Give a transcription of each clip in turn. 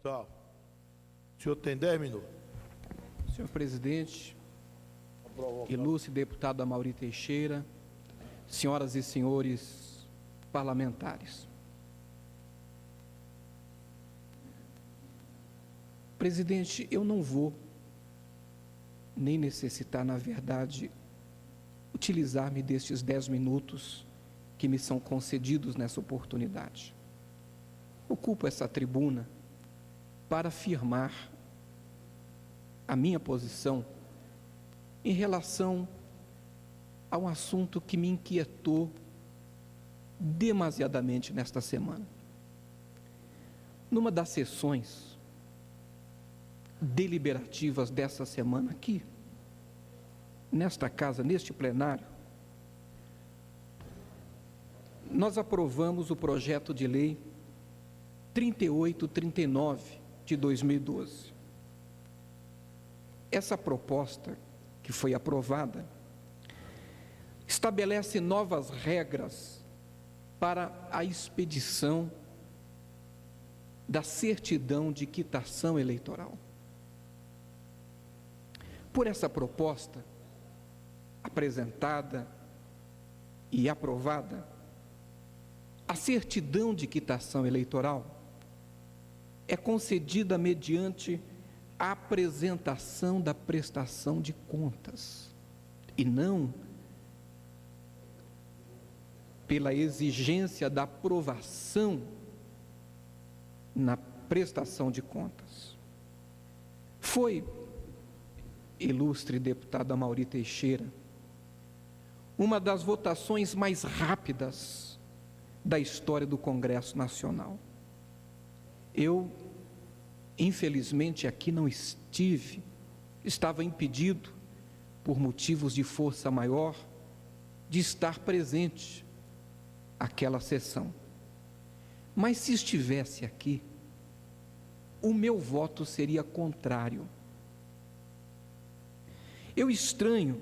Tá. O senhor tem 10 minutos. Senhor presidente, ilustre deputado Amaury Teixeira, senhoras e senhores parlamentares. Presidente, eu não vou nem necessitar, na verdade, utilizar-me destes 10 minutos que me são concedidos nessa oportunidade. Ocupo essa tribuna para afirmar a minha posição em relação a um assunto que me inquietou demasiadamente nesta semana. Numa das sessões deliberativas dessa semana aqui, nesta casa, neste plenário, nós aprovamos o projeto de lei 3839 de 2012. Essa proposta que foi aprovada estabelece novas regras para a expedição da certidão de quitação eleitoral. Por essa proposta apresentada e aprovada, a certidão de quitação eleitoral é concedida mediante a apresentação da prestação de contas e não pela exigência da aprovação na prestação de contas. Foi, ilustre deputado Amaury Teixeira, uma das votações mais rápidas da história do Congresso Nacional. Eu, infelizmente, aqui não estive, estava impedido, por motivos de força maior, de estar presente àquela sessão. Mas se estivesse aqui, o meu voto seria contrário. Eu estranho,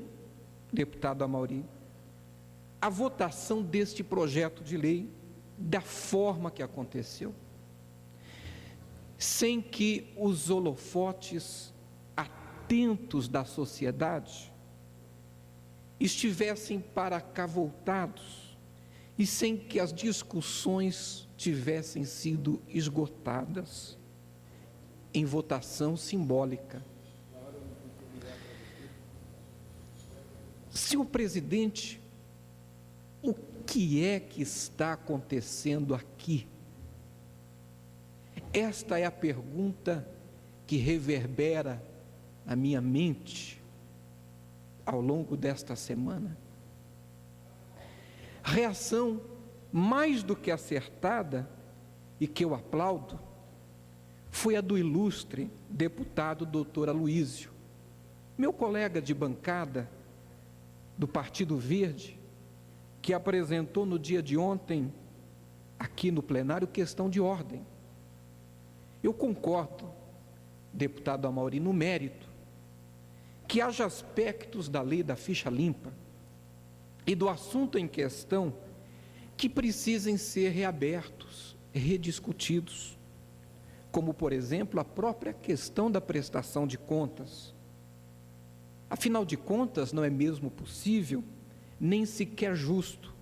deputado Amaury, a votação deste projeto de lei da forma que aconteceu, sem que os holofotes atentos da sociedade estivessem para cá voltados e sem que as discussões tivessem sido esgotadas em votação simbólica. Senhor presidente, o que é que está acontecendo aqui? Esta é a pergunta que reverbera na minha mente ao longo desta semana. Reação mais do que acertada, e que eu aplaudo, foi a do ilustre deputado doutor Aloísio, meu colega de bancada do Partido Verde, que apresentou no dia de ontem, aqui no plenário, questão de ordem. Eu concordo, deputado Amaury, no mérito, que haja aspectos da lei da ficha limpa e do assunto em questão que precisem ser reabertos, rediscutidos, como, por exemplo, a própria questão da prestação de contas. Afinal de contas, não é mesmo possível, nem sequer justo,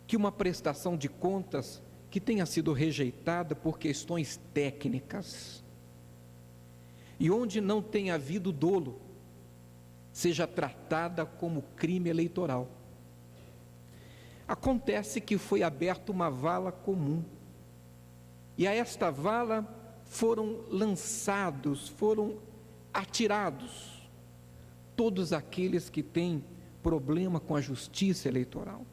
que uma prestação de contas que tenha sido rejeitada por questões técnicas e onde não tenha havido dolo, seja tratada como crime eleitoral. Acontece que foi aberta uma vala comum, e a esta vala foram atirados todos aqueles que têm problema com a justiça eleitoral,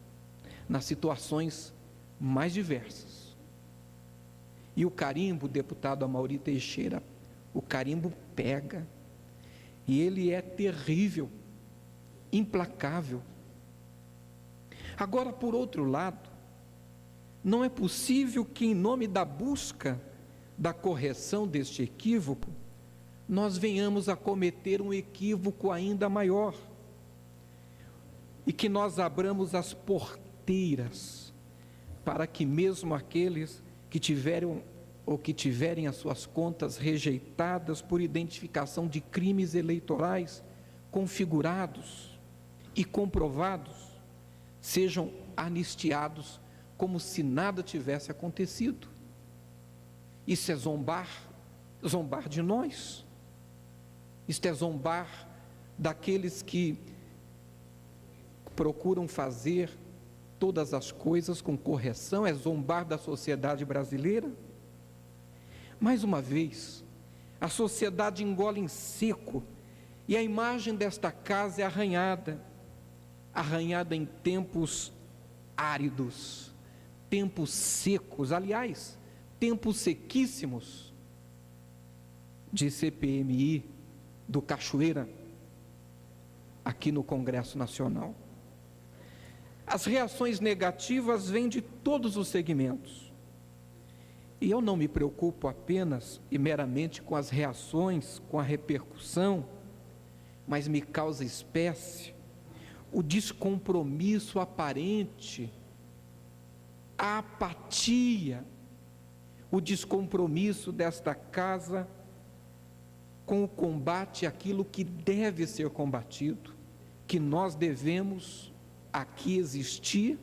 nas situações mais diversas. E o carimbo, deputado Amaury Teixeira, o carimbo pega, e ele é terrível, implacável. Agora, por outro lado, não é possível que, em nome da busca da correção deste equívoco, nós venhamos a cometer um equívoco ainda maior, e que nós abramos as porteiras para que mesmo aqueles que tiveram ou que tiverem as suas contas rejeitadas por identificação de crimes eleitorais configurados e comprovados, sejam anistiados como se nada tivesse acontecido. Isso é zombar de nós. Isto é zombar daqueles que procuram fazer todas as coisas com correção, é zombar da sociedade brasileira. Mais uma vez, a sociedade engole em seco e a imagem desta casa é arranhada em tempos áridos, tempos secos, aliás, tempos sequíssimos de CPMI do Cachoeira, aqui no Congresso Nacional. As reações negativas vêm de todos os segmentos. E eu não me preocupo apenas e meramente com as reações, com a repercussão, mas me causa espécie o descompromisso aparente, a apatia, o descompromisso desta casa com o combate àquilo que deve ser combatido, que nós devemos aqui existir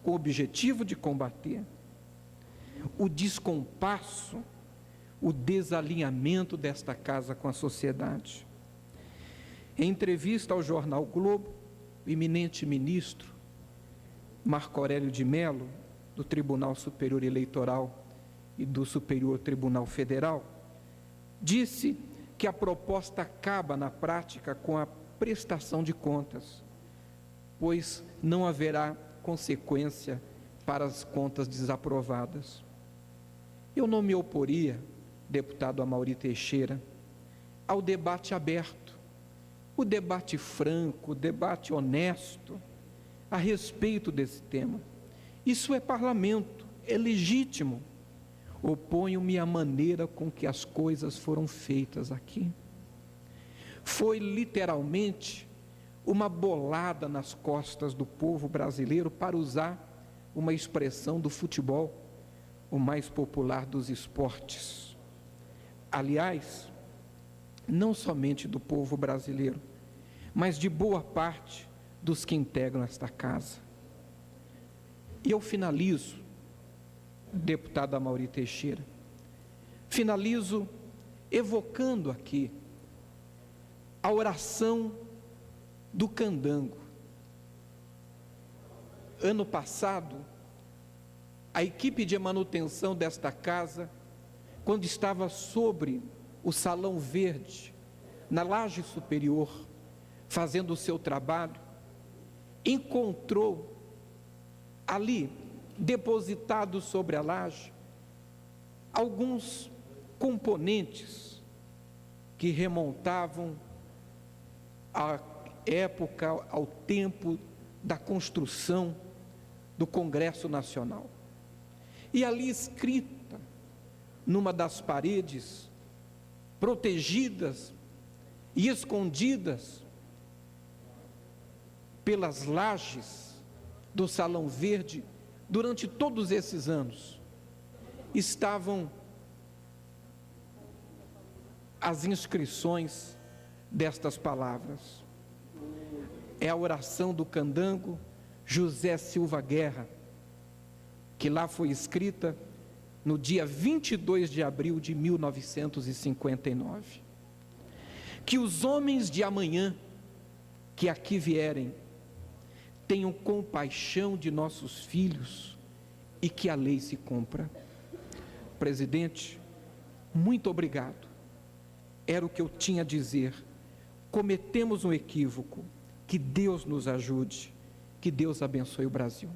com o objetivo de combater. O descompasso, o desalinhamento desta casa com a sociedade. Em entrevista ao jornal Globo, o eminente ministro Marco Aurélio de Mello, do Tribunal Superior Eleitoral e do Superior Tribunal Federal, disse que a proposta acaba na prática com a prestação de contas, pois não haverá consequência para as contas desaprovadas. Eu não me oporia, deputado Amaury Teixeira, ao debate aberto, o debate franco, o debate honesto a respeito desse tema. Isso é parlamento, é legítimo. Oponho-me à maneira com que as coisas foram feitas aqui. Foi literalmente uma bolada nas costas do povo brasileiro, para usar uma expressão do futebol, o mais popular dos esportes. Aliás, não somente do povo brasileiro, mas de boa parte dos que integram esta casa. E eu finalizo, deputado Amaury Teixeira, finalizo evocando aqui a oração do candango. Ano passado, a equipe de manutenção desta casa, quando estava sobre o Salão Verde, na laje superior, fazendo o seu trabalho, encontrou ali, depositados sobre a laje, alguns componentes que remontavam à época, ao tempo da construção do Congresso Nacional. E ali escrita, numa das paredes, protegidas e escondidas pelas lajes do Salão Verde, durante todos esses anos, estavam as inscrições destas palavras. É a oração do candango José Silva Guerra, que lá foi escrita no dia 22 de abril de 1959. Que os homens de amanhã que aqui vierem tenham compaixão de nossos filhos e que a lei se cumpra. Presidente, muito obrigado. Era o que eu tinha a dizer. Cometemos um equívoco. Que Deus nos ajude. Que Deus abençoe o Brasil.